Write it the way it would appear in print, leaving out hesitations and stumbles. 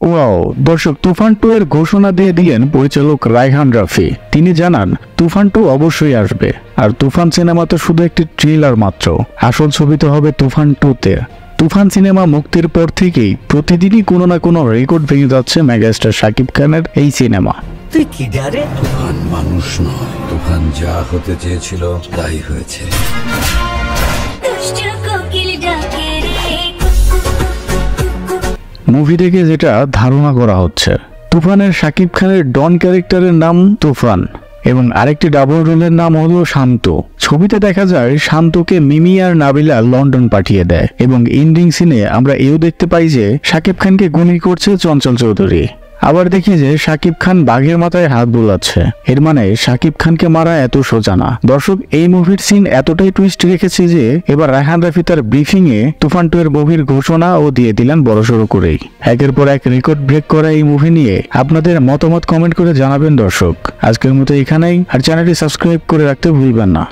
Wow দর্শক, তুফান 2 এর ঘোষণা দিয়ে দিলেন পরিচালক রায়হান রাফি। তিনি জানান তুফান 2 অবশ্যই আসবে। আর তুফান সিনেমা তো শুধু একটি ট্রেলার মাত্র, আসল ছবি তো হবে তুফান 2-তে। তুফান সিনেমা মুক্তির পর থেকেই প্রতিদিনই কোনো না কোনো রেকর্ড ভেঙে যাচ্ছে মেগাস্টার শাকিব খানের এই সিনেমা। তুফান মানুষ নয়, তুফান যা হতে চেয়েছিল তাই হয়েছে। মুভি থেকে যেটা ধারণা করা হচ্ছে, তুফানের শাকিব খানের ডন ক্যারেক্টারের নাম তুফান এবং আরেকটি ডাবল রোলের নাম হলো শান্ত। ছবিতে দেখা যায় শান্তকে মিমি আর নাবিলা লন্ডন পাঠিয়ে দেয় এবং এন্ডিং সিনে আমরা এও দেখতে পাই যে শাকিব খানকে গুলি করছে চঞ্চল চৌধুরী। আবার দেখি যে শাকিব খান বাঘের মাথায় হাত বোলাচ্ছে। এর মানে শাকিব খানকে মারা এত সোজা না। দর্শক, এই মুভির সিন এতটাই টুইস্ট রেখেছে যে এবার রায়হান রাফি তার ব্রিফিং এ তুফান 2 এর মুভির ঘোষণা ও দিয়ে দিলেন বড়সড় করেই। একের পর এক রেকর্ড ব্রেক করা এই মুভি নিয়ে আপনাদের মতামত কমেন্ট করে জানাবেন দর্শক। আজকের মতো এখানেই, আর চ্যানেলটি সাবস্ক্রাইব করে রাখতে ভুলবেন না।